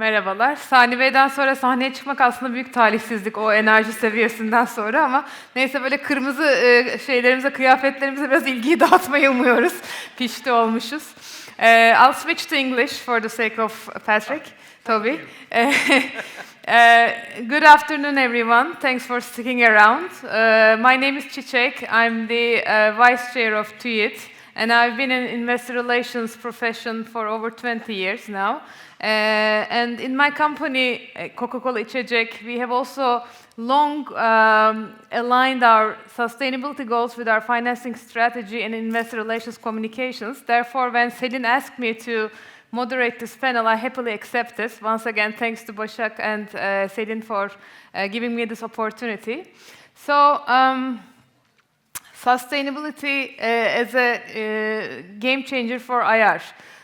Merhabalar. Sani Bey'den sonra sahneye çıkmak aslında büyük talihsizlik o enerji seviyesinden sonra ama neyse böyle kırmızı şeylerimize, kıyafetlerimize biraz ilgiyi dağıtmayı umuyoruz. Pişti olmuşuz. I'll switch to English for the sake of Patrick, Toby. Good afternoon, everyone. Thanks for sticking around. My name is Çiçek. I'm the Vice Chair of TÜYİD, and I've been in investor relations profession for over 20 years now. And in my company, Coca-Cola İçecek, we have also long aligned our sustainability goals with our financing strategy and investor relations communications. Therefore, when Selin asked me to moderate this panel, I happily accepted. Once again, thanks to Başak and Selin for giving me this opportunity. So, sustainability as a game changer for IR.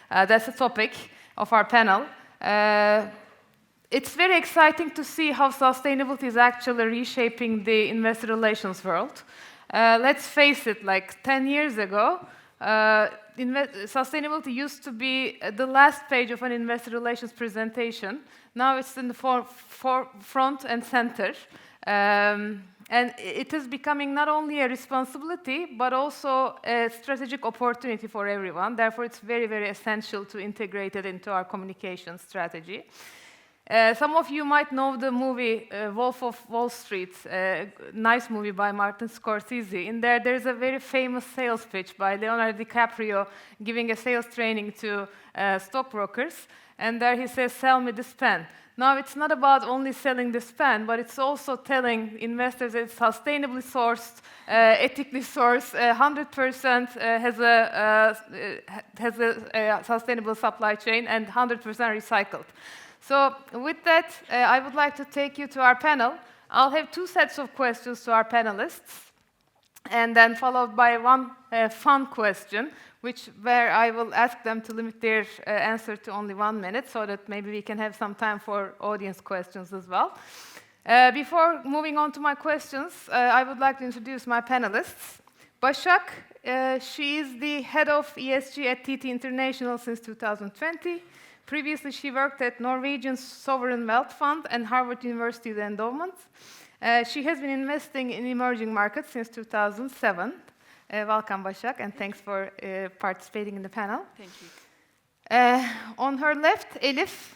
That's the topic of our panel. It's very exciting to see how sustainability is actually reshaping the investor relations world. Let's face it, like 10 years ago, sustainability used to be the last page of an investor relations presentation. Now it's in the front and center. And it is becoming not only a responsibility, but also a strategic opportunity for everyone. Therefore, it's very, very essential to integrate it into our communication strategy. Some of you might know the movie Wolf of Wall Street, a nice movie by Martin Scorsese. In there, there's a very famous sales pitch by Leonardo DiCaprio giving a sales training to stockbrokers. And there he says, "Sell me this pen." Now, it's not about only selling this pen, but it's also telling investors that it's sustainably sourced, ethically sourced, 100% has a sustainable supply chain, and 100% recycled. So, with that, I would like to take you to our panel. I'll have two sets of questions to our panelists, and then followed by one fun question, where I will ask them to limit their answer to only 1 minute, so that maybe we can have some time for audience questions as well. Before moving on to my questions, I would like to introduce my panelists. Başak, she is the head of ESG at TT International since 2020. Previously, she worked at Norwegian Sovereign Wealth Fund and Harvard University's endowment. She has been investing in emerging markets since 2007. Welcome, Başak, and thanks for participating in the panel. Thank you. On her left, Elif.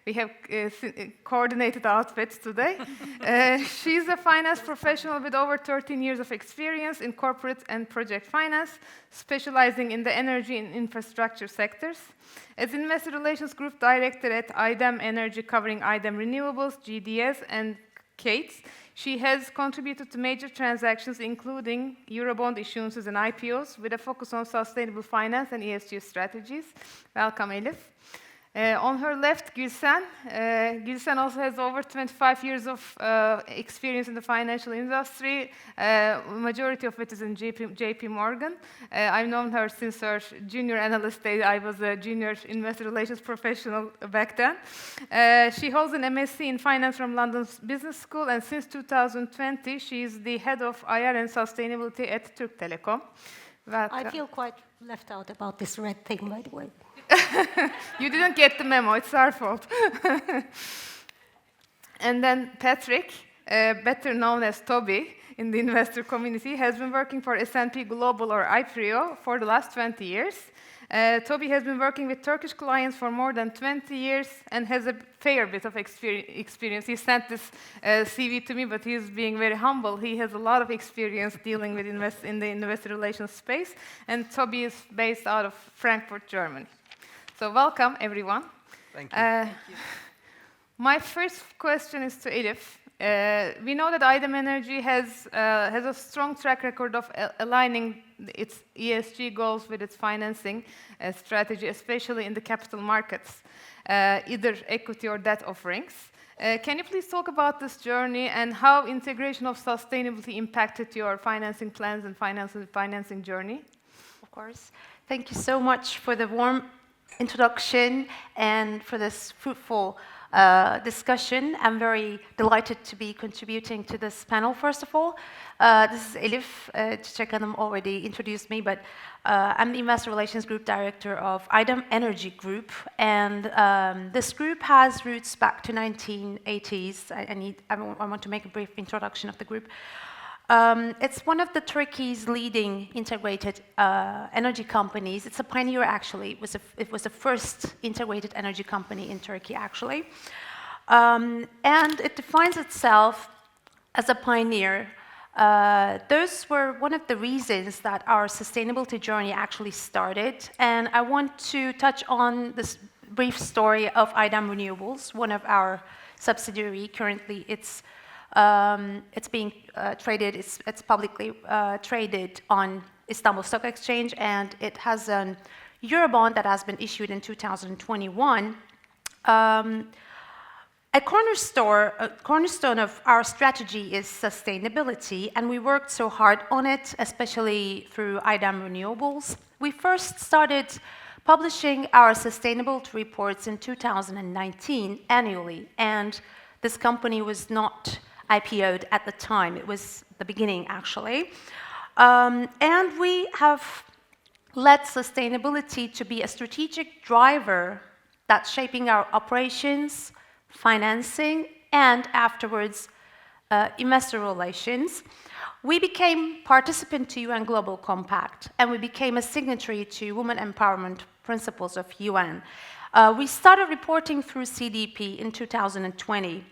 We have coordinated outfits today. She's a finance professional with over 13 years of experience in corporate and project finance, specializing in the energy and infrastructure sectors. As Investor Relations Group Director at IDEM Energy, covering IDEM Renewables, GDS, and Kates, she has contributed to major transactions, including Eurobond issuances and IPOs, with a focus on sustainable finance and ESG strategies. Welcome, Elif. On her left, Gülsen. Gülsen also has over 25 years of experience in the financial industry. Majority of it is in JP Morgan. I've known her since her junior analyst days. I was a junior investor relations professional back then. She holds an MSc in finance from London Business School, and since 2020, she is the head of IR and sustainability at Türk Telekom. Welcome. I feel quite left out about this red thing, by the way. You didn't get the memo, it's our fault. And then Patrick, better known as Toby in the investor community, has been working for S&P Global or IPRIO for the last 20 years. Toby has been working with Turkish clients for more than 20 years and has a fair bit of experience. He sent this CV to me, but he's being very humble. He has a lot of experience dealing with in the investor relations space, and Toby is based out of Frankfurt, Germany. So welcome, everyone. Thank you. Thank you. My first question is to Elif. We know that IDEM Energy has a strong track record of aligning its ESG goals with its financing strategy, especially in the capital markets, either equity or debt offerings. Can you please talk about this journey and how integration of sustainability impacted your financing plans and financing journey? Of course. Thank you so much for the warm introduction and for this fruitful discussion. I'm very delighted to be contributing to this panel, first of all. This is Elif. Çiçek Hanım already introduced me, but I'm the Investor Relations Group Director of IDEM Energy Group, and this group has roots back to 1980s. I want to make a brief introduction of the group. It's one of the Turkey's leading integrated energy companies. It's a pioneer, actually. It was the first integrated energy company in Turkey, actually. And it defines itself as a pioneer. Those were one of the reasons that our sustainability journey actually started. And I want to touch on this brief story of IDEM Renewables, one of our subsidiary. Currently, it's being traded. It's publicly traded on Istanbul Stock Exchange, and it has an Eurobond that has been issued in 2021. A cornerstone of our strategy is sustainability, and we worked so hard on it, especially through IDEM Renewables. We first started publishing our sustainability reports in 2019 annually, and this company was not IPO'd at the time. It was the beginning, actually. And we have led sustainability to be a strategic driver that's shaping our operations, financing, and afterwards, investor relations. We became participant to UN Global Compact, and we became a signatory to Women Empowerment Principles of UN. We started reporting through CDP in 2020.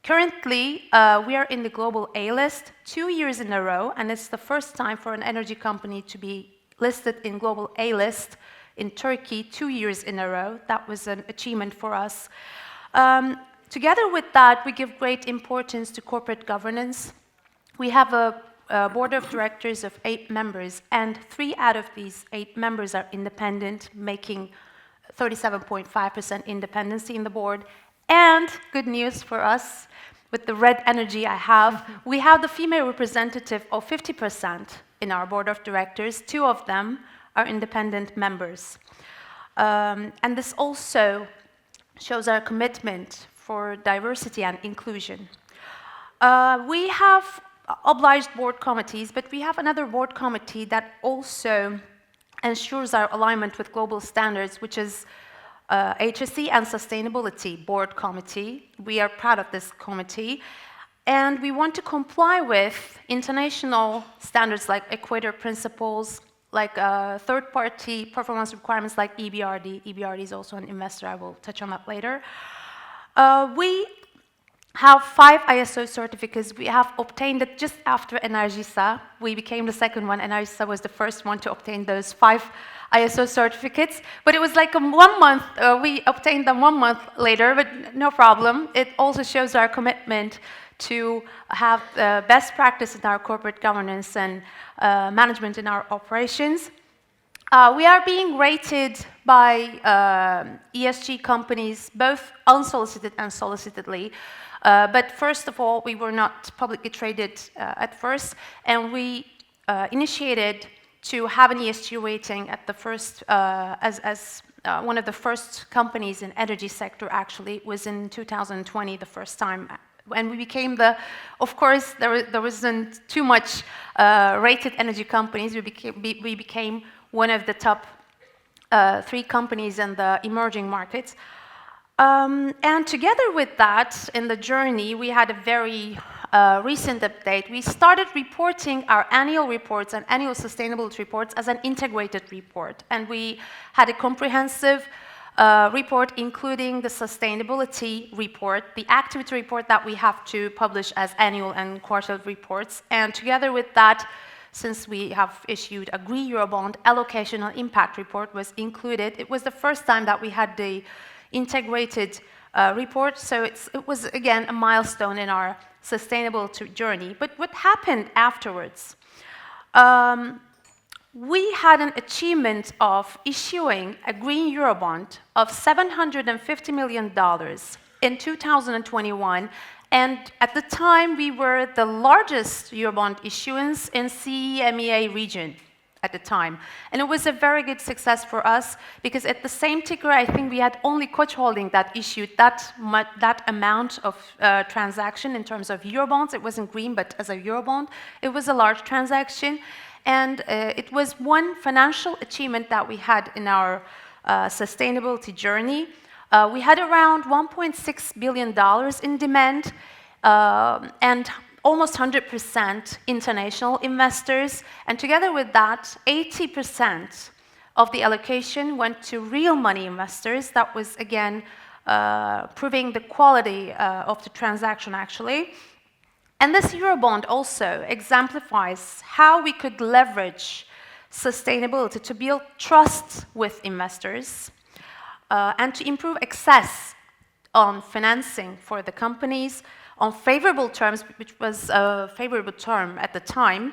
Currently, we are in the global A list 2 years in a row, and it's the first time for an energy company to be listed in global A list in Turkey 2 years in a row. That was an achievement for us. Together with that, we give great importance to corporate governance. We have a board of directors of 8 members, and 3 out of these 8 members are independent, making 37.5% independency in the board. And good news for us, with the red energy I have, we have the female representative of 50% in our board of directors. 2 of them are independent members. And this also shows our commitment for diversity and inclusion. We have obliged board committees, but we have another board committee that also ensures our alignment with global standards, which is HSE and Sustainability Board Committee. We are proud of this committee, and we want to comply with international standards like Equator Principles, like third-party performance requirements like EBRD. EBRD is also an investor. I will touch on that later. We have 5 ISO certificates. We have obtained it just after Enerjisa. We became the second one. Enerjisa was the first one to obtain those 5 ISO certificates. But it was like 1 month. We obtained them 1 month later, but no problem. It also shows our commitment to have best practice in our corporate governance and management in our operations. We are being rated by ESG companies, both unsolicited and solicitedly. But first of all, we were not publicly traded at first, and we initiated to have an ESG rating at the first, as one of the first companies in energy sector. Actually, it was in 2020, the first time. And we became of course, there wasn't too much rated energy companies. We became one of the top 3 companies in the emerging markets. And together with that, in the journey, we had a very recent update. We started reporting our annual reports and annual sustainability reports as an integrated report. And we had a comprehensive report, including the sustainability report, the activity report that we have to publish as annual and quarterly reports. And together with that, since we have issued a green Eurobond, allocation and impact report was included. It was the first time that we had the integrated report, so it was, again, a milestone in our sustainability journey. But what happened afterwards? We had an achievement of issuing a green Eurobond of $750 million in 2021, and at the time we were the largest Eurobond issuance in CEMEA region. at the time. And it was a very good success for us because at the same ticker, I think we had only Koç Holding that issued that amount of transaction in terms of Eurobonds. It wasn't green, but as a Eurobond, it was a large transaction. And it was one financial achievement that we had in our sustainability journey. We had around $1.6 billion in demand and almost 100% international investors. And together with that, 80% of the allocation went to real money investors. That was, again, proving the quality of the transaction, actually. And this Eurobond also exemplifies how we could leverage sustainability to build trust with investors and to improve access on financing for the companies on favorable terms, which was a favorable term at the time,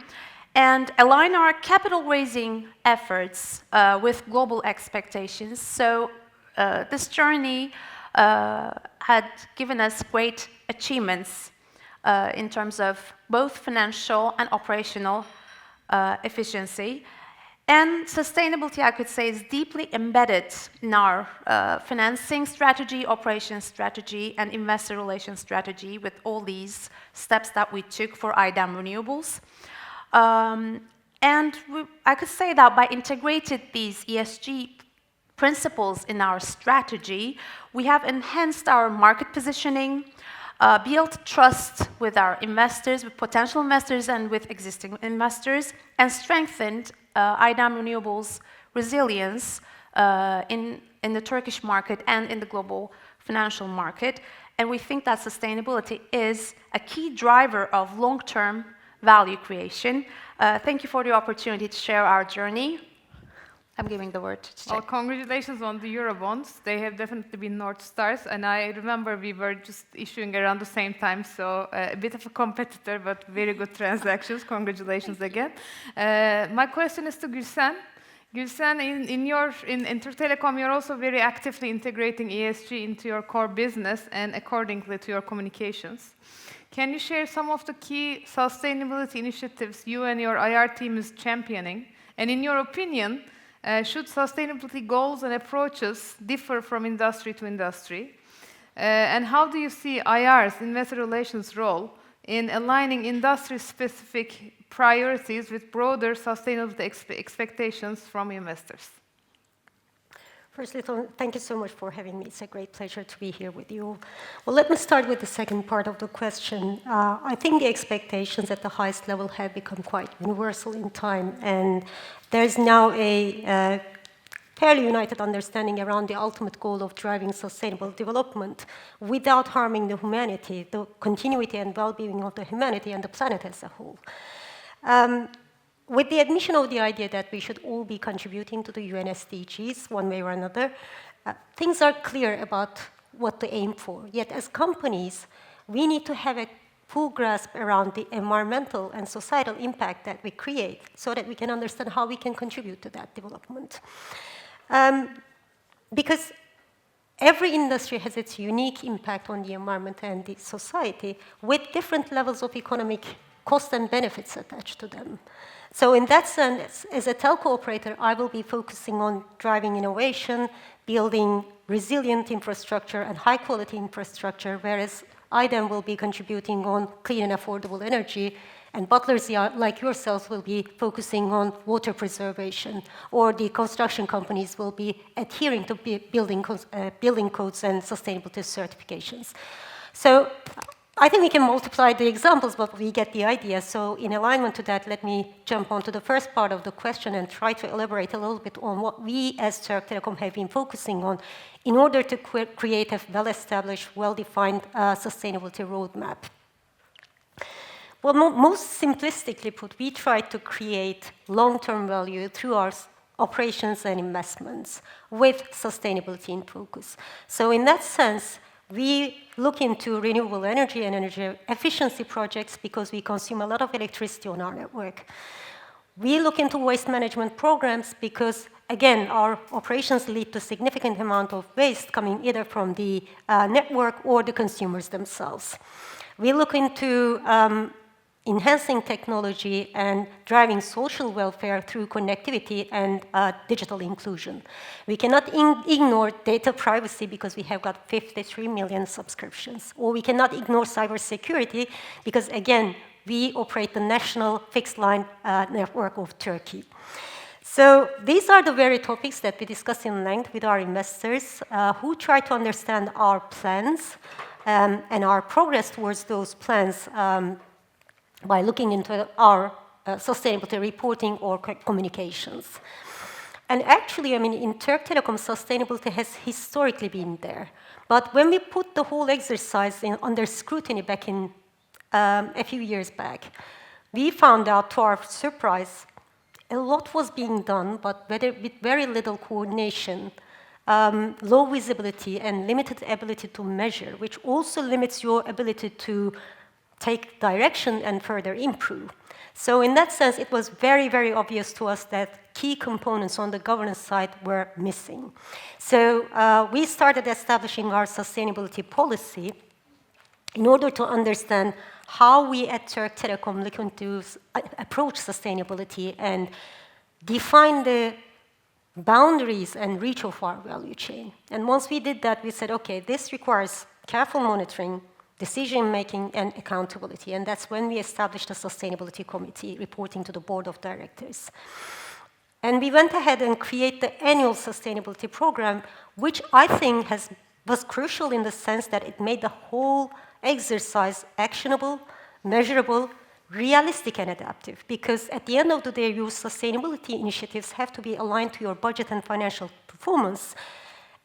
and align our capital raising efforts with global expectations. So this journey had given us great achievements in terms of both financial and operational efficiency. And sustainability, I could say, is deeply embedded in our financing strategy, operations strategy, and investor relations strategy with all these steps that we took for IDEM Renewables. I could say that by integrating these ESG principles in our strategy, we have enhanced our market positioning, built trust with our investors, with potential investors, and with existing investors, and strengthened IDEM Renewables' resilience in the Turkish market and in the global financial market. And we think that sustainability is a key driver of long-term value creation. Thank you for the opportunity to share our journey. I'm giving the word to Well, congratulations on the Eurobonds. They have definitely been North Stars, and I remember we were just issuing around the same time, so a bit of a competitor, but very good transactions. Congratulations again. My question is to Gülsen. Gülsen, in Türk Telekom, you're also very actively integrating ESG into your core business and accordingly to your communications. Can you share some of the key sustainability initiatives you and your IR team is championing? And in your opinion, should sustainability goals and approaches differ from industry to industry? And how do you see IR's, investor relations, role in aligning industry-specific priorities with broader sustainability expectations from investors? Firstly, thank you so much for having me. It's a great pleasure to be here with you. Well, let me start with the second part of the question. I think the expectations at the highest level have become quite universal in time, and there's now a fairly united understanding around the ultimate goal of driving sustainable development without harming the humanity, the continuity and well-being of the humanity and the planet as a whole. With the admission of the idea that we should all be contributing to the UN SDGs one way or another, things are clear about what to aim for. Yet as companies, we need to have a full grasp around the environmental and societal impact that we create so that we can understand how we can contribute to that development. Because every industry has its unique impact on the environment and the society with different levels of economic cost and benefits attached to them. So in that sense, as a telco operator, I will be focusing on driving innovation, building resilient infrastructure and high-quality infrastructure, whereas IDEM will be contributing on clean and affordable energy, and butlers like yourselves will be focusing on water preservation, or the construction companies will be adhering to building codes and sustainability certifications. So I think we can multiply the examples, but we get the idea. So in alignment to that, let me jump onto the first part of the question and try to elaborate a little bit on what we as Türk Telekom have been focusing on in order to create a well-established, well-defined sustainability roadmap. Well, most simplistically put, we try to create long-term value through our operations and investments with sustainability in focus. So in that sense, we look into renewable energy and energy efficiency projects because we consume a lot of electricity on our network. We look into waste management programs because, again, our operations lead to significant amount of waste coming either from the network or the consumers themselves. We look into enhancing technology and driving social welfare through connectivity and digital inclusion. We cannot ignore data privacy because we have got 53 million subscriptions. Or we cannot ignore cybersecurity because, again, we operate the national fixed line network of Turkey. So these are the very topics that we discuss in length with our investors who try to understand our plans and our progress towards those plans by looking into our sustainability reporting or communications. And actually, I mean, in Türk Telekom, sustainability has historically been there. But when we put the whole exercise under scrutiny back in a few years back, we found out, to our surprise, a lot was being done, but with very little coordination, low visibility, and limited ability to measure, which also limits your ability to take direction and further improve. So in that sense, it was very, very obvious to us that key components on the governance side were missing. So we started establishing our sustainability policy in order to understand how we at Türk Telekom look into approach sustainability and define the boundaries and reach of our value chain. And once we did that, we said, okay, this requires careful monitoring, decision-making, and accountability. And that's when we established a sustainability committee reporting to the board of directors. And we went ahead and created the annual sustainability program, which I think was crucial in the sense that it made the whole exercise actionable, measurable, realistic, and adaptive. Because at the end of the day, your sustainability initiatives have to be aligned to your budget and financial performance.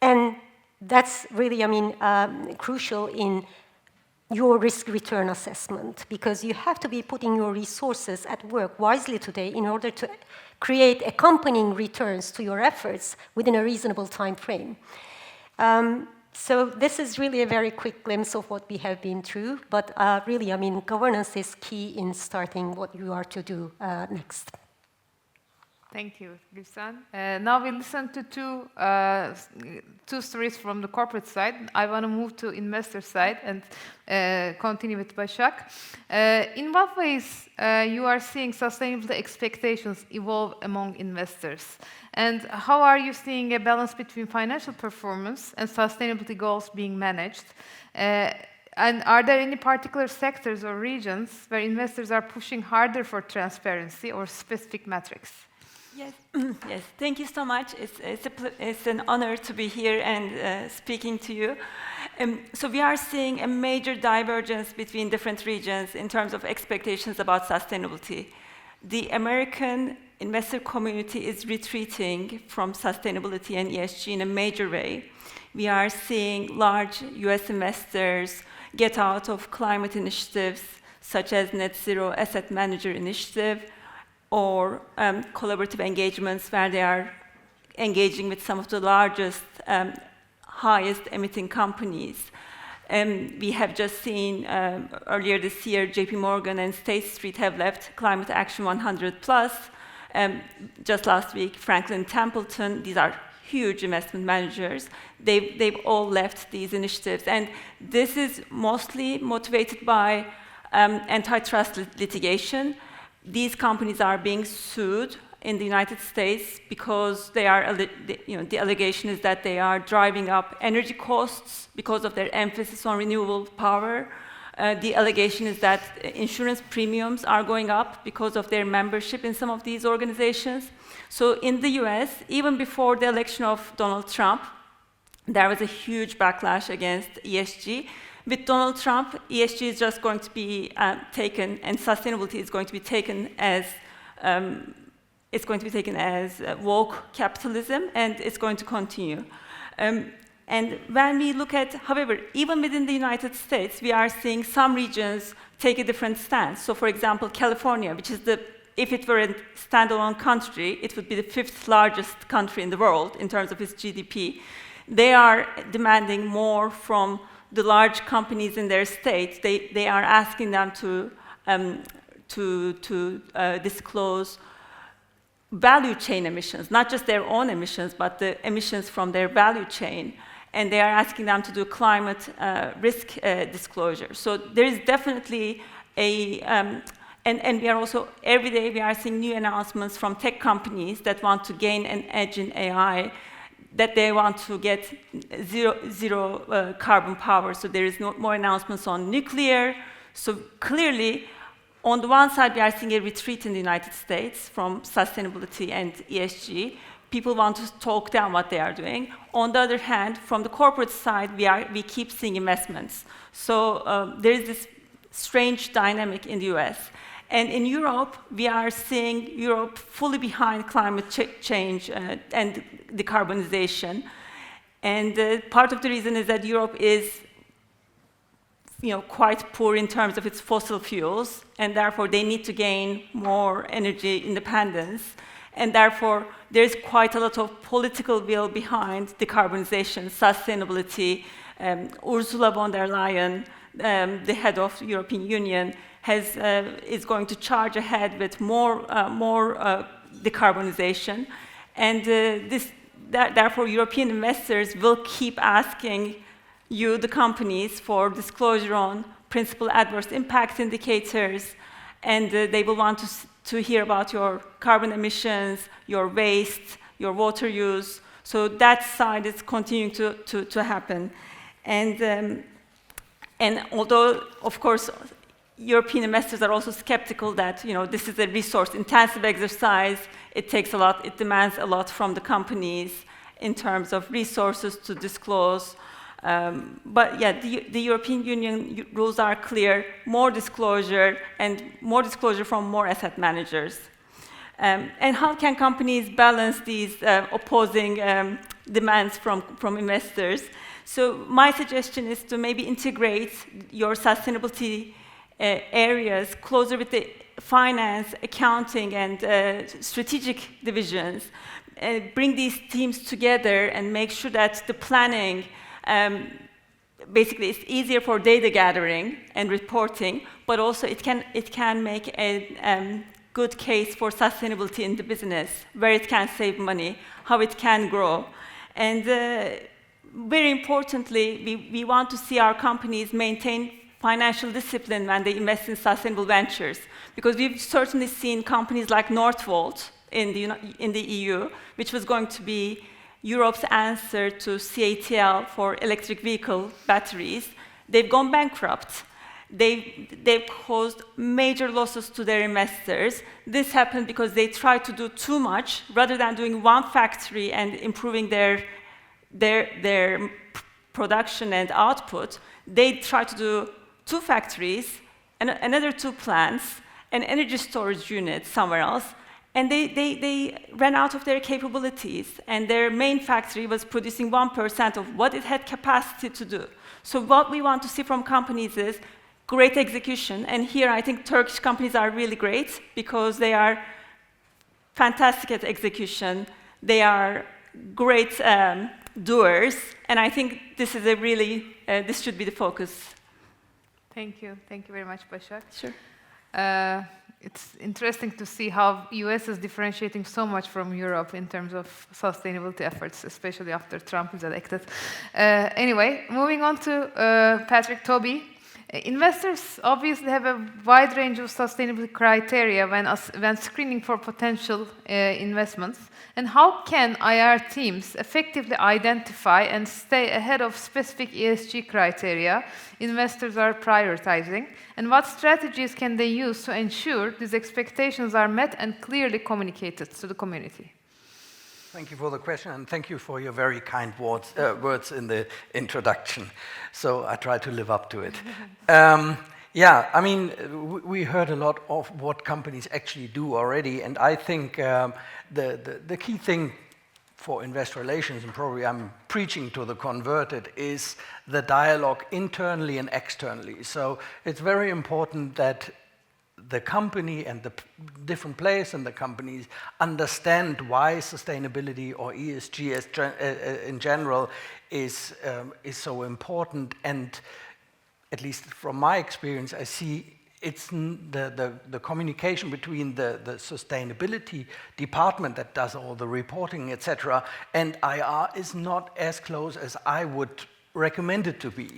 And that's really, I mean, crucial in your risk-return assessment, because you have to be putting your resources at work wisely today in order to create accompanying returns to your efforts within a reasonable time frame. So this is really a very quick glimpse of what we have been through, but really, I mean, governance is key in starting what you are to do next. Thank you, Gülsen. Now we listen to two stories from the corporate side. I want to move to investor side and continue with Başak. In what ways you are seeing sustainability expectations evolve among investors? And how are you seeing a balance between financial performance and sustainability goals being managed? And are there any particular sectors or regions where investors are pushing harder for transparency or specific metrics? Yes, yes. Thank you so much. It's an honor to be here and speaking to you. So we are seeing a major divergence between different regions in terms of expectations about sustainability. The American investor community is retreating from sustainability and ESG in a major way. We are seeing large US investors get out of climate initiatives such as Net Zero Asset Manager Initiative, or collaborative engagements where they are engaging with some of the largest, highest emitting companies. We have just seen earlier this year, JP Morgan and State Street have left Climate Action 100 Plus. Just last week, Franklin Templeton, these are huge investment managers, they've all left these initiatives. And this is mostly motivated by antitrust litigation. These companies are being sued in the United States because they are, the allegation is that they are driving up energy costs because of their emphasis on renewable power. The allegation is that insurance premiums are going up because of their membership in some of these organizations. So in the US, even before the election of Donald Trump, there was a huge backlash against ESG. With Donald Trump, ESG is just going to be taken, and sustainability is going to be taken as woke capitalism, and it's going to continue. And when we look at, however, even within the United States, we are seeing some regions take a different stance. So, for example, California, which is if it were a standalone country, it would be the 5th largest country in the world in terms of its GDP. They are demanding more from the large companies in their states. They are asking them to disclose value chain emissions, not just their own emissions, but the emissions from their value chain. And they are asking them to do climate risk disclosure. So there is definitely a And we are also, every day we are seeing new announcements from tech companies that want to gain an edge in AI, that they want to get zero carbon power. So there is more announcements on nuclear. So clearly, on the one side, we are seeing a retreat in the United States from sustainability and ESG. People want to talk down what they are doing. On the other hand, from the corporate side, we keep seeing investments. So there is this strange dynamic in the US. And in Europe, we are seeing Europe fully behind climate change and decarbonization. And part of the reason is that Europe is quite poor in terms of its fossil fuels, and therefore they need to gain more energy independence. And therefore, there's quite a lot of political will behind decarbonization, sustainability. Ursula von der Leyen, the head of the European Union, is going to charge ahead with more decarbonization. And therefore, European investors will keep asking you, the companies, for disclosure on principal adverse impact indicators, and they will want to hear about your carbon emissions, your waste, your water use. So that side is continuing to happen. And although, of course, European investors are also skeptical that this is a resource-intensive exercise, it takes a lot, it demands a lot from the companies in terms of resources to disclose. But yeah, the European Union rules are clear: more disclosure, and more disclosure from more asset managers. And how can companies balance these opposing demands from investors? So my suggestion is to maybe integrate your sustainability areas closer with the finance, accounting, and strategic divisions. Bring these teams together and make sure that the planning, basically it's easier for data gathering and reporting, but also it can make a good case for sustainability in the business, where it can save money, how it can grow. And very importantly, we want to see our companies maintain financial discipline when they invest in sustainable ventures, because we've certainly seen companies like Northvolt in the EU, which was going to be Europe's answer to CATL for electric vehicle batteries. They've gone bankrupt. They've caused major losses to their investors. This happened because they tried to do too much rather than doing one factory and improving their production and output. They tried to do 2 factories, and another 2 plants, an energy storage unit somewhere else, and they ran out of their capabilities, and their main factory was producing 1% of what it had capacity to do. So what we want to see from companies is great execution, and here I think Turkish companies are really great because they are fantastic at execution. They are great doers, and I think this is this should be the focus. Thank you very much, Başak. Sure. It's interesting to see how US is differentiating so much from Europe in terms of sustainability efforts, especially after Trump is elected. Anyway, moving on to Patrick Toby. Investors obviously have a wide range of sustainability criteria when screening for potential investments. And how can IR teams effectively identify and stay ahead of specific ESG criteria investors are prioritizing? And what strategies can they use to ensure these expectations are met and clearly communicated to the community? Thank you for the question, and thank you for your very kind words in the introduction. So I try to live up to it. Yeah, I mean, we heard a lot of what companies actually do already, and I think the key thing for investor relations, and probably I'm preaching to the converted, is the dialogue internally and externally. So it's very important that the company and the different players in the companies understand why sustainability or ESG in general is so important. And at least from my experience, I see it's the communication between the sustainability department that does all the reporting, etc., and IR is not as close as I would recommend it to be.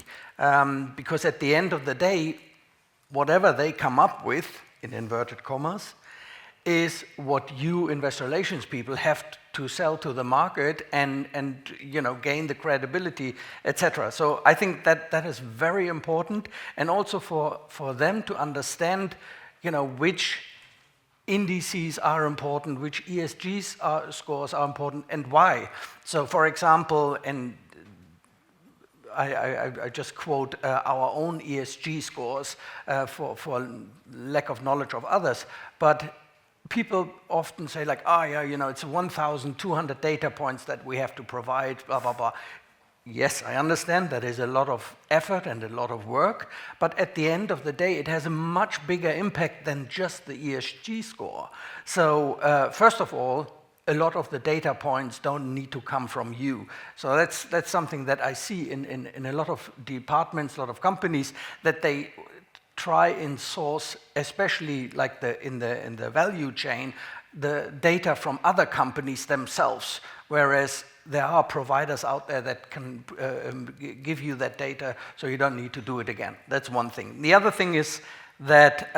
Because at the end of the day, whatever they come up with in inverted commas, is what you investor relations people have to sell to the market and gain the credibility, etc. So I think that is very important, and also for them to understand, which indices are important, which ESG scores are important, and why. So, for example, and I just quote our own ESG scores for lack of knowledge of others, but people often say like, it's 1,200 data points that we have to provide, blah, blah, blah. Yes, I understand that is a lot of effort and a lot of work, but at the end of the day, it has a much bigger impact than just the ESG score. So, first of all, a lot of the data points don't need to come from you. So that's something that I see in a lot of departments, a lot of companies, that they try and source, especially like in the value chain, the data from other companies themselves, whereas there are providers out there that can give you that data, so you don't need to do it again. That's one thing. The other thing is that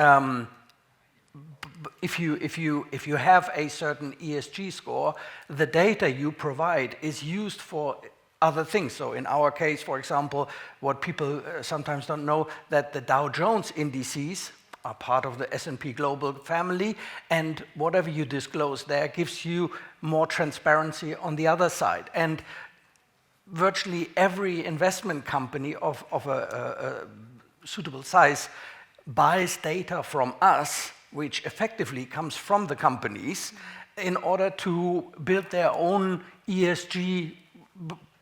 if you have a certain ESG score, the data you provide is used for other things. So in our case, for example, what people sometimes don't know, that the Dow Jones indices are part of the S&P Global family, and whatever you disclose there gives you more transparency on the other side. And virtually every investment company of a suitable size buys data from us, which effectively comes from the companies, in order to build their own ESG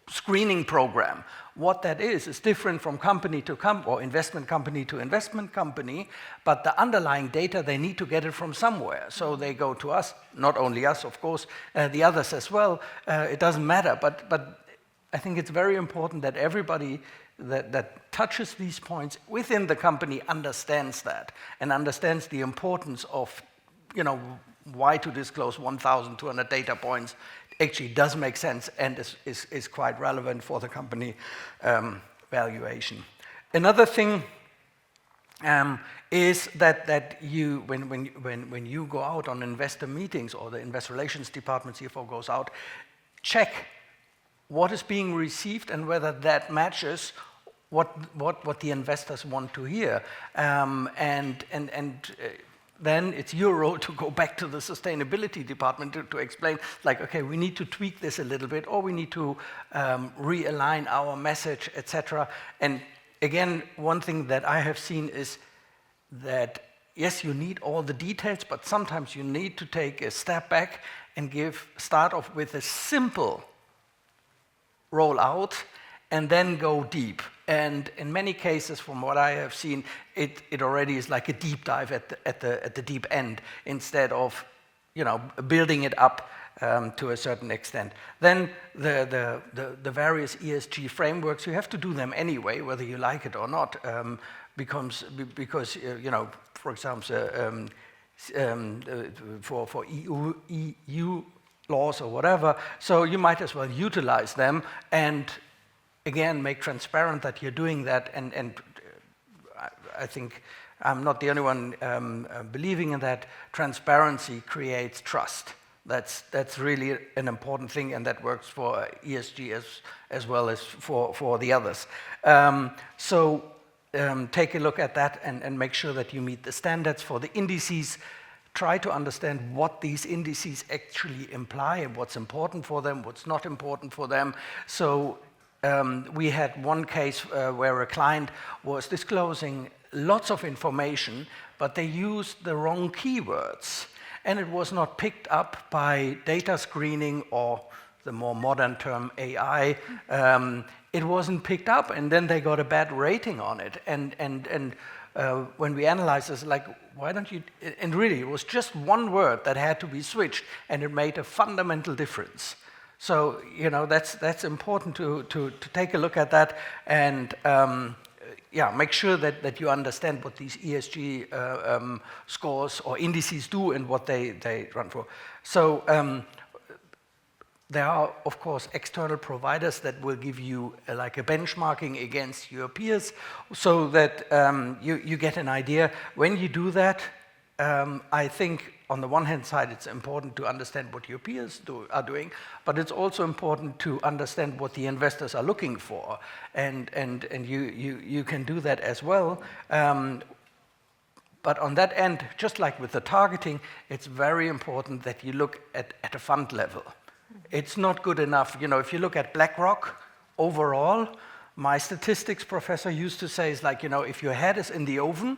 screening program. What that is different from company to company, or investment company to investment company, but the underlying data, they need to get it from somewhere. So they go to us, not only us, of course, the others as well. It doesn't matter, but I think it's very important that everybody that touches these points within the company understands that, and understands the importance of, why to disclose 1,200 data points actually does make sense and is quite relevant for the company valuation. Another thing is that you, when you go out on investor meetings, or the investor relations department CFO goes out, check what is being received and whether that matches what the investors want to hear, then it's your role to go back to the sustainability department to explain, like, okay, we need to tweak this a little bit, or we need to realign our message, etc. And again, one thing that I have seen is that, yes, you need all the details, but sometimes you need to take a step back and start off with a simple rollout and then go deep. And in many cases, from what I have seen, it already is like a deep dive at the deep end, instead of building it up to a certain extent. Then the various ESG frameworks, you have to do them anyway, whether you like it or not, because for example, for EU laws or whatever, so you might as well utilize them and again make transparent that you're doing that. And I think I'm not the only one believing in that. Transparency creates trust. That's really an important thing, and that works for ESG as well as for the others. Take a look at that and make sure that you meet the standards for the indices. Try to understand what these indices actually imply and what's important for them, what's not important for them. So we had one case where a client was disclosing lots of information, but they used the wrong keywords, and it was not picked up by data screening, or the more modern term AI. It wasn't picked up, and then they got a bad rating on it. And when we analyzed this, like, why don't you? And really, it was just one word that had to be switched, and it made a fundamental difference. So that's important to take a look at that, and make sure that you understand what these ESG scores or indices do and what they run for. So there are, of course, external providers that will give you like a benchmarking against your peers, so that you get an idea. When you do that, I think on the one hand side, it's important to understand what your peers are doing, but it's also important to understand what the investors are looking for, and you can do that as well. But on that end, just like with the targeting, it's very important that you look at a fund level. It's not good enough, if you look at BlackRock overall, my statistics professor used to say, is like, if your head is in the oven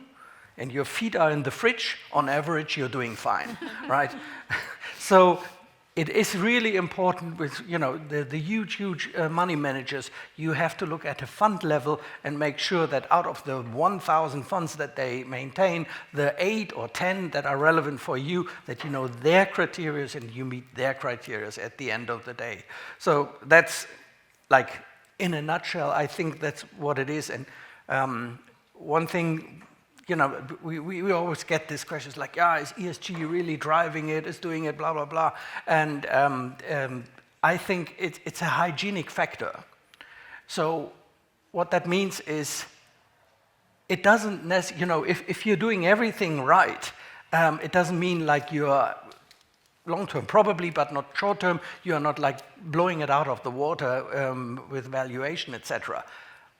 and your feet are in the fridge, on average, you're doing fine, right? So it is really important with, the huge money managers, you have to look at a fund level and make sure that out of the 1,000 funds that they maintain, the 8 or 10 that are relevant for you, that you know their criteria and you meet their criteria at the end of the day. So that's like, in a nutshell, I think that's what it is. And one thing, we always get these questions like, is ESG really driving it, is doing it, blah, blah, blah. And I think it's a hygienic factor. So what that means is, it doesn't necessarily, if you're doing everything right, it doesn't mean like you're long-term, probably, but not short-term, you are not like blowing it out of the water with valuation, etc.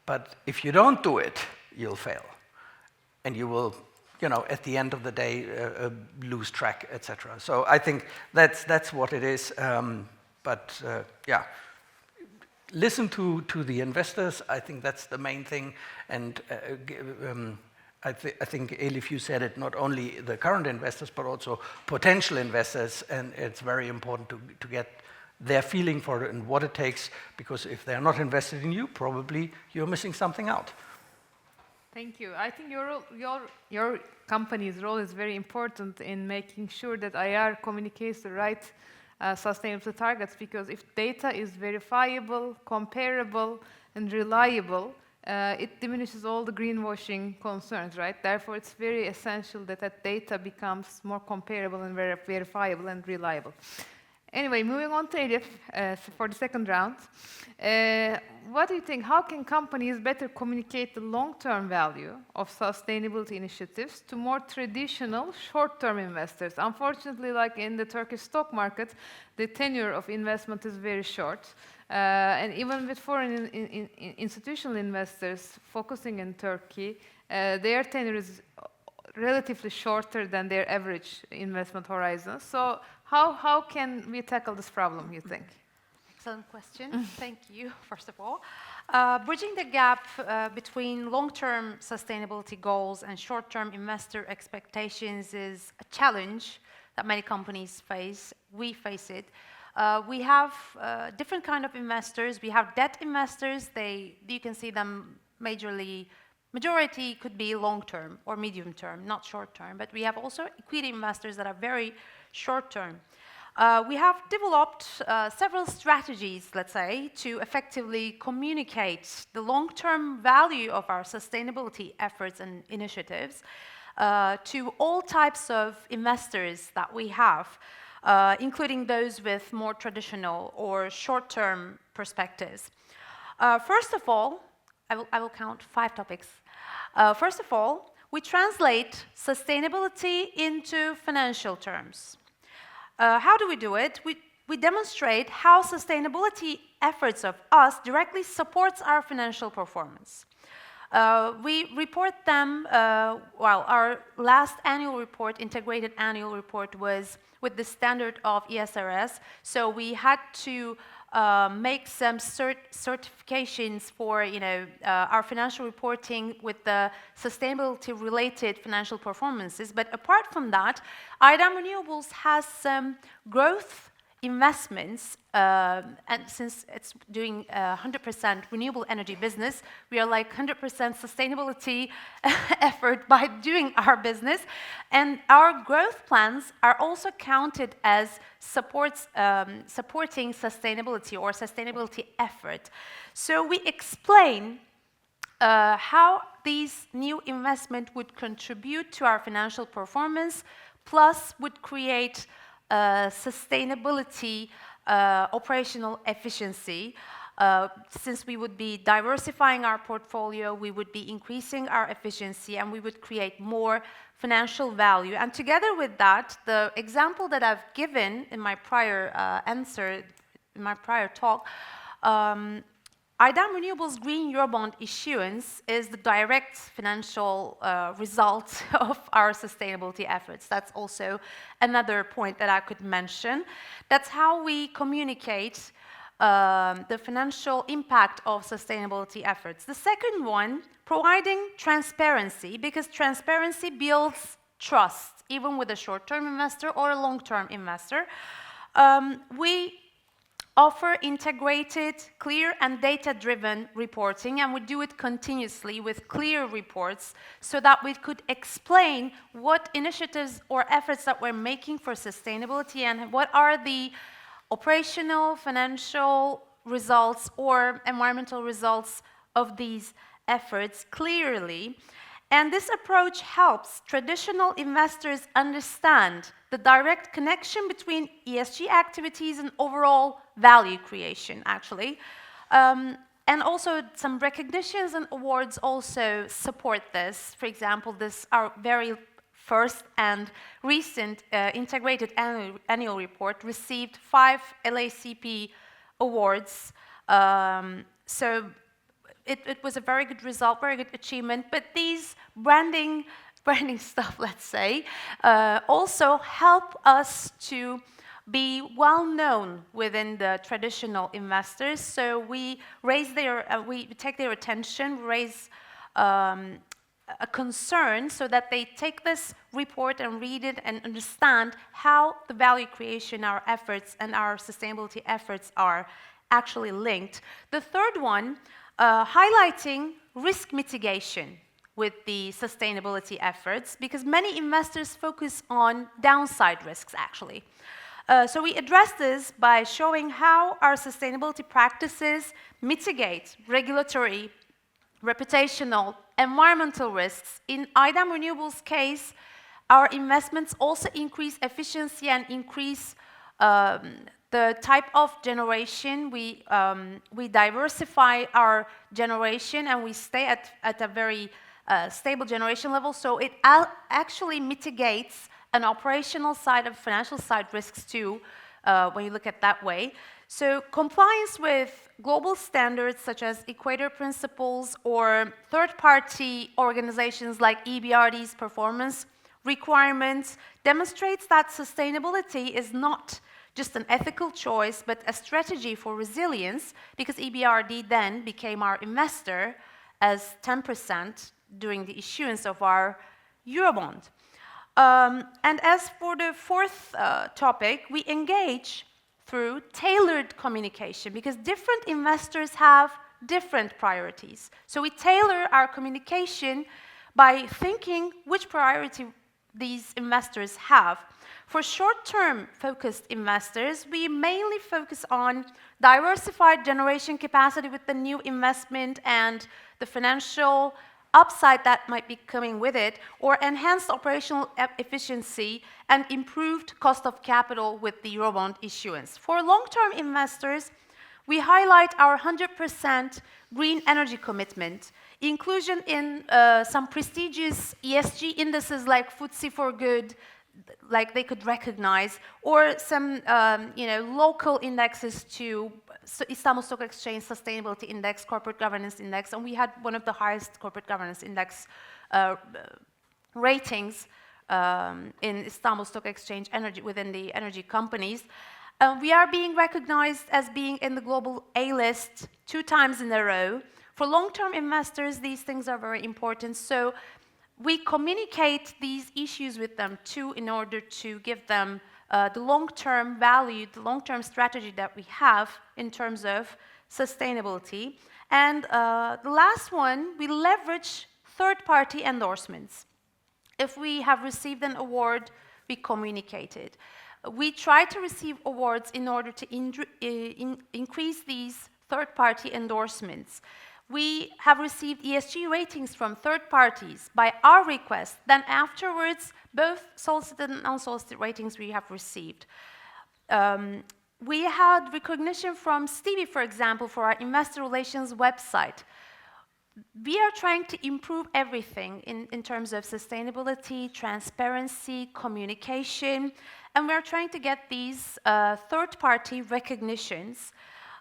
But if you don't do it, you'll fail. And you will, at the end of the day, lose track, etc. So I think that's what it is. Listen to the investors. I think that's the main thing. And I think, Elif, you said it, not only the current investors, but also potential investors. And it's very important to get their feeling for it and what it takes, because if they're not invested in you, probably you're missing something out. Thank you. I think your company's role is very important in making sure that IR communicates the right sustainability targets, because if data is verifiable, comparable, and reliable, it diminishes all the greenwashing concerns, right? Therefore, it's very essential that that data becomes more comparable and verifiable and reliable. Anyway, moving on to Elif for the second round. What do you think? How can companies better communicate the long-term value of sustainability initiatives to more traditional short-term investors? Unfortunately, like in the Turkish stock market, the tenure of investment is very short. And even with foreign institutional investors focusing in Turkey, their tenure is relatively shorter than their average investment horizon. So how can we tackle this problem, you think? Excellent question. Thank you, first of all. Bridging the gap between long-term sustainability goals and short-term investor expectations is a challenge that many companies face. We face it. We have different kind of investors. We have debt investors. You can see them majority could be long-term or medium-term, not short-term. But we have also equity investors that are very short-term. We have developed several strategies, let's say, to effectively communicate the long-term value of our sustainability efforts and initiatives to all types of investors that we have, including those with more traditional or short-term perspectives. First of all, I will count 5 topics. First of all, we translate sustainability into financial terms. How do we do it? We demonstrate how sustainability efforts of us directly supports our financial performance. We report them, our last annual report, integrated annual report, was with the standard of ESRS, so we had to make some certifications for our financial reporting with the sustainability-related financial performances. But apart from that, IDAM Renewables has some growth investments, and since it's doing 100% renewable energy business, we are like 100% sustainability effort by doing our business. And our growth plans are also counted as supporting sustainability or sustainability effort. So we explain how these new investment would contribute to our financial performance, plus would create sustainability, operational efficiency, Since we would be diversifying our portfolio, we would be increasing our efficiency, and we would create more financial value. And together with that, the example that I've given in my prior answer, in my prior talk, IDEM Renewables Green Eurobond issuance is the direct financial result of our sustainability efforts. That's also another point that I could mention. That's how we communicate the financial impact of sustainability efforts. The second one, providing transparency, because transparency builds trust, even with a short-term investor or a long-term investor. We offer integrated, clear, and data-driven reporting, and we do it continuously with clear reports so that we could explain what initiatives or efforts that we're making for sustainability and what are the operational, financial results or environmental results of these efforts clearly. And this approach helps traditional investors understand the direct connection between ESG activities and overall value creation, actually. And also some recognitions and awards also support this. For example, our very first and recent integrated annual report received 5 LACP awards. So it was a very good result, very good achievement. But these branding stuff, let's say, also help us to be well known within the traditional investors. So we take their attention, raise a concern so that they take this report and read it and understand how the value creation, our efforts, and our sustainability efforts are actually linked. The third one, highlighting risk mitigation with the sustainability efforts, because many investors focus on downside risks, actually. So we address this by showing how our sustainability practices mitigate regulatory, reputational, environmental risks. In IDEM Renewables' case, our investments also increase efficiency and increase the type of generation. We diversify our generation, and we stay at a very stable generation level, so it actually mitigates an operational side and financial side risks too, when you look at that way. So compliance with global standards such as Equator Principles or third-party organizations like EBRD's performance requirements demonstrates that sustainability is not just an ethical choice, but a strategy for resilience, because EBRD then became our investor as 10% during the issuance of our Eurobond. And as for the fourth topic, we engage through tailored communication, because different investors have different priorities. So we tailor our communication by thinking which priority these investors have. For short-term focused investors, we mainly focus on diversified generation capacity with the new investment and the financial upside that might be coming with it, or enhanced operational efficiency and improved cost of capital with the Eurobond issuance. For long-term investors, we highlight our 100% green energy commitment, inclusion in some prestigious ESG indices like FTSE4Good, like they could recognize, or some local indexes to Istanbul Stock Exchange Sustainability Index, Corporate Governance Index, and we had one of the highest Corporate Governance Index ratings in Istanbul Stock Exchange energy within the energy companies. We are being recognized as being in the global A list 2 times in a row. For long-term investors, these things are very important. So we communicate these issues with them too in order to give them the long-term value, the long-term strategy that we have in terms of sustainability. And the last one, we leverage third-party endorsements. If we have received an award, we communicate it. We try to receive awards in order to increase these third-party endorsements. We have received ESG ratings from third parties by our request. Then afterwards, both solicited and unsolicited ratings we have received. We had recognition from Stevie, for example, for our investor relations website. We are trying to improve everything in terms of sustainability, transparency, communication, and we're trying to get these third-party recognitions,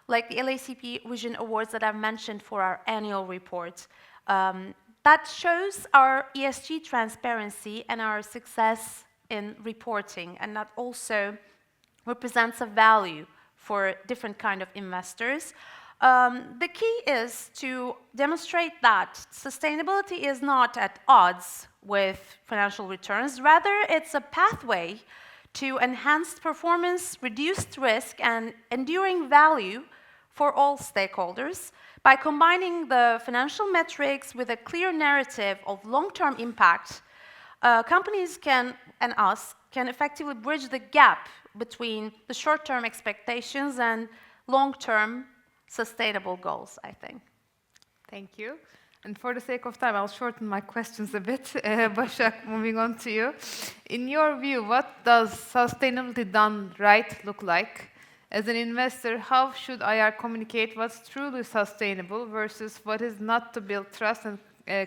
like the LACP Vision Awards that I've mentioned for our annual report. That shows our ESG transparency and our success in reporting, and that also represents a value for different kind of investors. The key is to demonstrate that sustainability is not at odds with financial returns. Rather, it's a pathway to enhanced performance, reduced risk, and enduring value for all stakeholders. By combining the financial metrics with a clear narrative of long-term impact, companies can, and us, can effectively bridge the gap between the short-term expectations and long-term sustainable goals, I think. Thank you. And for the sake of time, I'll shorten my questions a bit. Başak, moving on to you. In your view, what does sustainability done right look like? As an investor, how should IR communicate what's truly sustainable versus what is not to build trust and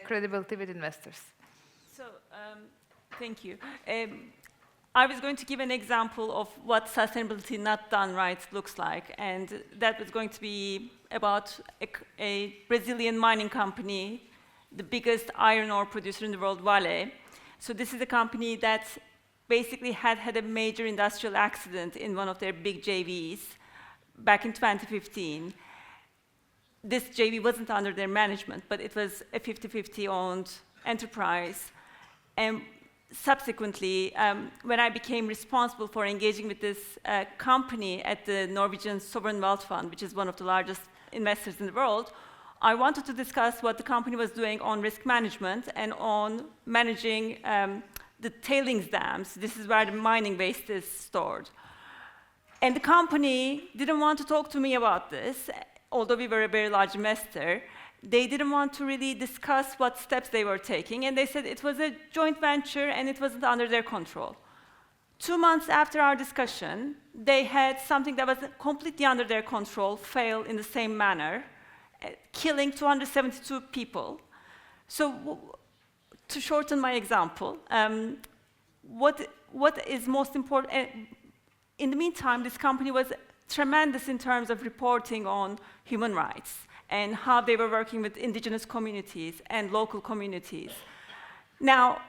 credibility with investors? So, thank you. I was going to give an example of what sustainability not done right looks like, and that was going to be about a Brazilian mining company, the biggest iron ore producer in the world, Vale. So this is a company that basically had a major industrial accident in one of their big JVs back in 2015. This JV wasn't under their management, but it was a 50-50 owned enterprise. And subsequently, when I became responsible for engaging with this company at the Norwegian Sovereign Wealth Fund, which is one of the largest investors in the world, I wanted to discuss what the company was doing on risk management and on managing the tailings dams. This is where the mining waste is stored. And the company didn't want to talk to me about this, although we were a very large investor. They didn't want to really discuss what steps they were taking, and they said it was a joint venture and it wasn't under their control. 2 months after our discussion, they had something that was completely under their control fail in the same manner, killing 272 people. So, to shorten my example, what is most important? In the meantime, this company was tremendous in terms of reporting on human rights and how they were working with indigenous communities and local communities. Now,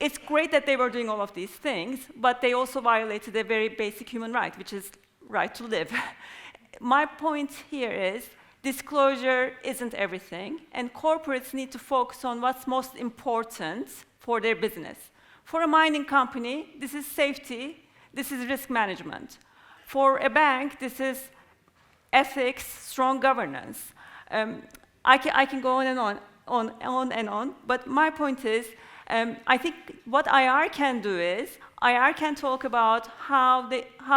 it's great that they were doing all of these things, but they also violated a very basic human right, which is right to live. My point here is disclosure isn't everything, and corporates need to focus on what's most important for their business. For a mining company, this is safety, this is risk management. For a bank, this is ethics, strong governance. I can go on and on, but my point is, I think what IR can do is, IR can talk about how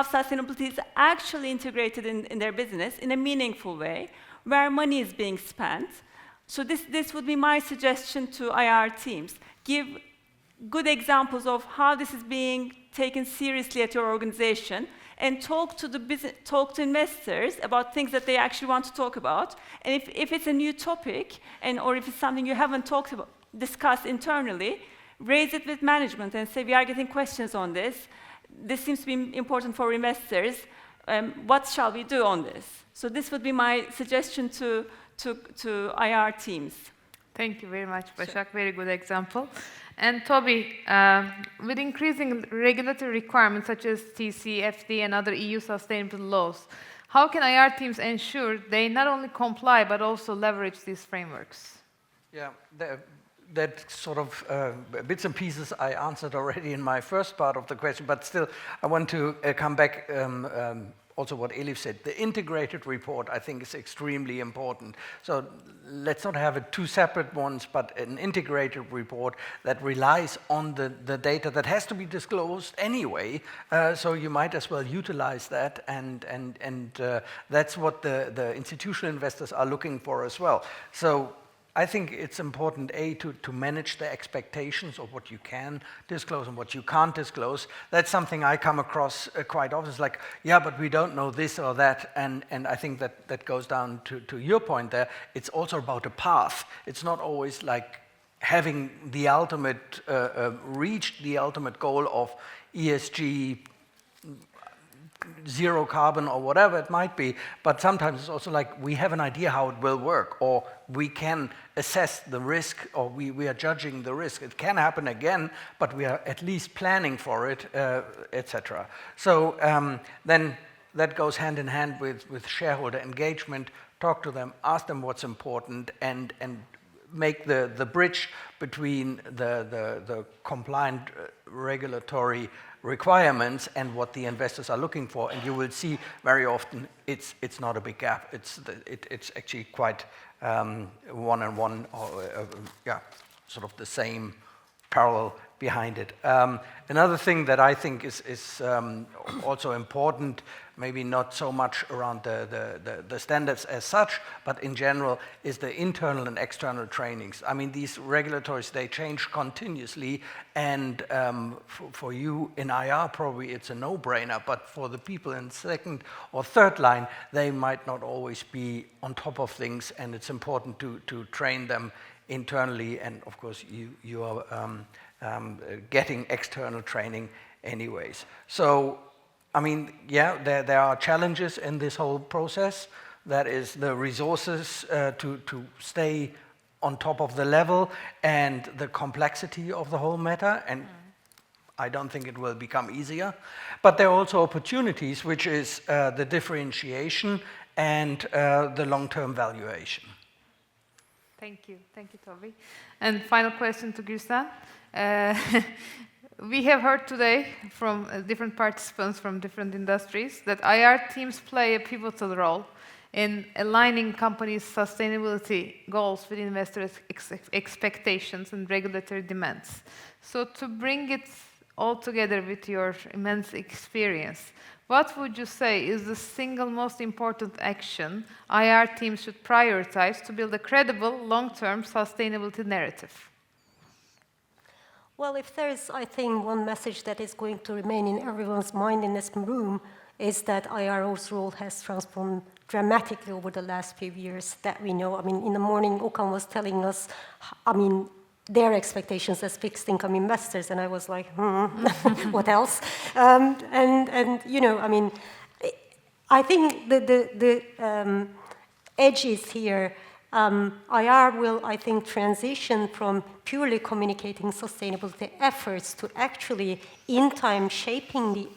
sustainability is actually integrated in their business in a meaningful way, where money is being spent. So this would be my suggestion to IR teams. Give good examples of how this is being taken seriously at your organization, and talk to investors about things that they actually want to talk about. And if it's a new topic, or if it's something you haven't discussed internally, raise it with management and say, we are getting questions on this. This seems to be important for investors. What shall we do on this? So this would be my suggestion to IR teams. Thank you very much, Başak. Very good example. And Toby, with increasing regulatory requirements such as TCFD and other EU sustainability laws, how can IR teams ensure they not only comply but also leverage these frameworks? Yeah, that sort of bits and pieces I answered already in my first part of the question, but still I want to come back also what Elif said. The integrated report, I think, is extremely important. So let's not have two separate ones, but an integrated report that relies on the data that has to be disclosed anyway. So you might as well utilize that, and that's what the institutional investors are looking for as well. So I think it's important, to manage the expectations of what you can disclose and what you can't disclose. That's something I come across quite often. It's like, yeah, but we don't know this or that. And I think that goes down to your point there. It's also about a path. It's not always like having the ultimate, reached the ultimate goal of ESG, zero carbon or whatever it might be, but sometimes it's also like we have an idea how it will work, or we can assess the risk, or we are judging the risk. It can happen again, but we are at least planning for it, etc. So then that goes hand in hand with shareholder engagement. Talk to them, ask them what's important, and make the bridge between the compliant regulatory requirements and what the investors are looking for, and you will see very often it's not a big gap. It's actually quite one-on-one, or sort of the same parallel behind it. Another thing that I think is also important, maybe not so much around the standards as such, but in general, is the internal and external trainings. I mean, these regulatories, they change continuously, and for you in IR, probably it's a no-brainer, but for the people in second or third line, they might not always be on top of things, and it's important to train them internally, and of course, you are getting external training anyways. So, I mean, yeah, there are challenges in this whole process. That is the resources to stay on top of the level and the complexity of the whole matter, and I don't think it will become easier. But there are also opportunities, which is the differentiation and the long-term valuation. Thank you, Toby. And final question to Gustav. We have heard today from different participants from different industries that IR teams play a pivotal role in aligning companies' sustainability goals with investors' expectations and regulatory demands. So to bring it all together with your immense experience, what would you say is the single most important action IR teams should prioritize to build a credible, long-term sustainability narrative? Well, if there's, I think, one message that is going to remain in everyone's mind in this room is that IRO's role has transformed dramatically over the last few years that we know. I mean, in the morning, Okan was telling us, their expectations as fixed income investors, and I was like, what else? And you know, I mean, I think the edge is here. IR will, I think, transition from purely communicating sustainability efforts to actually, in time, shaping the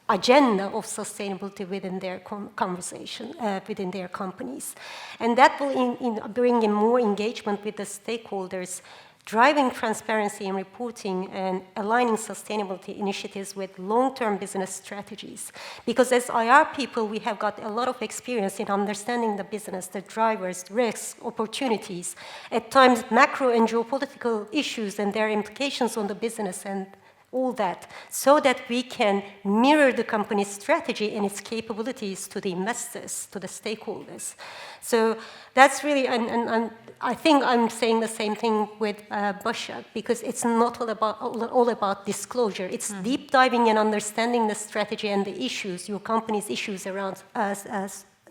agenda of sustainability within their conversation, within their companies. And that will bring in more engagement with the stakeholders, driving transparency in reporting and aligning sustainability initiatives with long-term business strategies. Because as IR people, we have got a lot of experience in understanding the business, the drivers, risks, opportunities, at times macro and geopolitical issues and their implications on the business and all that, so that we can mirror the company's strategy and its capabilities to the investors, to the stakeholders. So that's really, and I think I'm saying the same thing with Başak, because it's not all about disclosure. It's deep diving and understanding the strategy and the issues, your company's issues around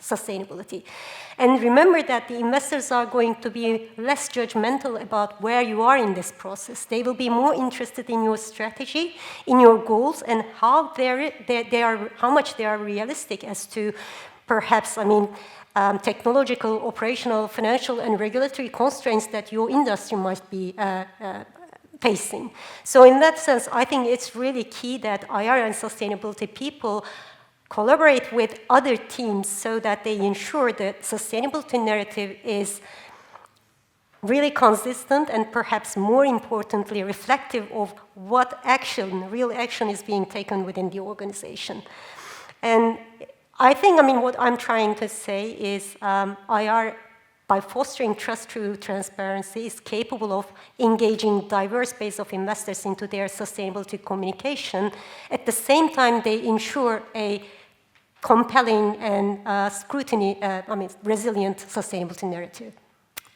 sustainability. And remember that the investors are going to be less judgmental about where you are in this process. They will be more interested in your strategy, in your goals, and how how much they are realistic as to perhaps, technological, operational, financial, and regulatory constraints that your industry might be facing. So in that sense, I think it's really key that IR and sustainability people collaborate with other teams so that they ensure that sustainability narrative is really consistent and perhaps more importantly reflective of what action, real action is being taken within the organization. And I think, what I'm trying to say is IR, by fostering trust through transparency, is capable of engaging diverse base of investors into their sustainability communication. At the same time, they ensure a compelling and resilient sustainability narrative.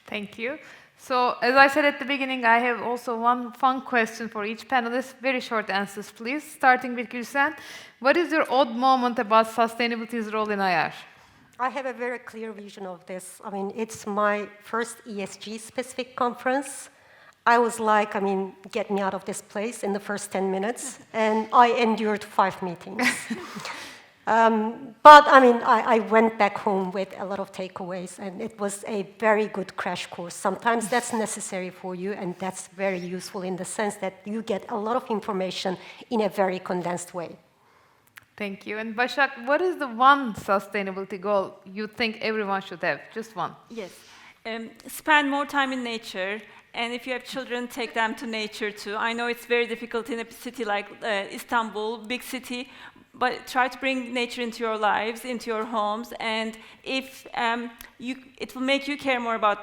Thank you. So, as I said at the beginning, I have also one fun question for each panelist. Very short answers, please. Starting with Gülsen. What is your odd moment about sustainability's role in IR? I have a very clear vision of this. I mean, it's my first ESG-specific conference. I was like, get me out of this place in the first 10 minutes, and I endured 5 meetings. But I went back home with a lot of takeaways, and it was a very good crash course. Sometimes that's necessary for you, and that's very useful in the sense that you get a lot of information in a very condensed way. Thank you. And Başak, what is the one sustainability goal you think everyone should have? Just one. Yes. Spend more time in nature. And if you have children, take them to nature too. I know it's very difficult in a city like Istanbul, big city, but try to bring nature into your lives, into your homes, and if it will make you care more about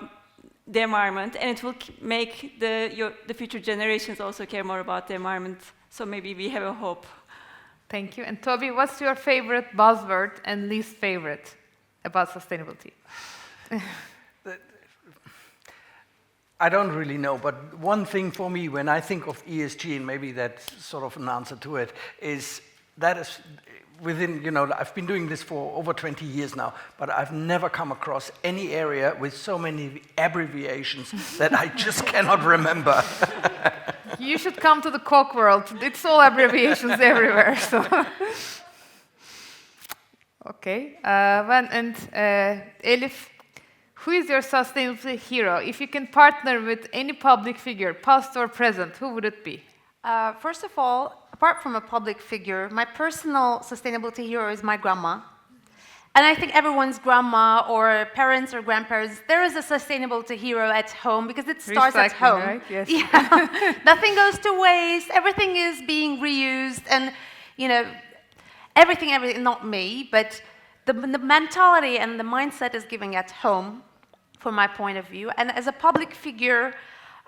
the environment, and it will make the future generations also care more about the environment. So maybe we have a hope. Thank you. And Toby, what's your favorite buzzword and least favorite about sustainability? I don't really know, but one thing for me when I think of ESG, and maybe that's sort of an answer to it, is that is within, I've been doing this for over 20 years now, but I've never come across any area with so many abbreviations that I just cannot remember. You should come to the Coke world. It's all abbreviations everywhere. So. Okay. Elif, who is your sustainability hero? If you can partner with any public figure, past or present, who would it be? First of all, apart from a public figure, my personal sustainability hero is my grandma. And I think everyone's grandma or parents or grandparents, there is a sustainability hero at home because it starts at home. Right? Yes. Yeah. Nothing goes to waste. Everything is being reused. And, everything, not me, but the mentality and the mindset is given at home, from my point of view. And as a public figure,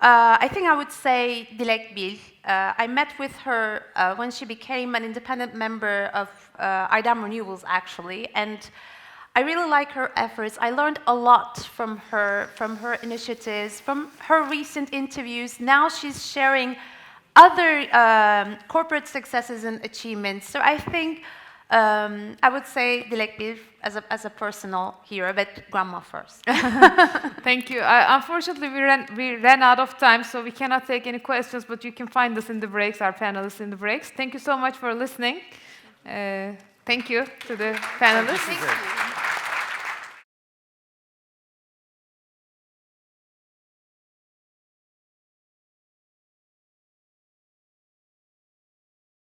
I think I would say Dilek Bil. I met with her when she became an independent member of IDAM Renewables, actually, and I really like her efforts. I learned a lot from her initiatives, from her recent interviews. Now she's sharing other corporate successes and achievements. So I think I would say Dilek Bil as a personal hero, but grandma first. Thank you. Unfortunately, we ran out of time, so we cannot take any questions, but you can find us in the breaks, our panelists in the breaks. Thank you so much for listening. Thank you to the panelists. Thank you.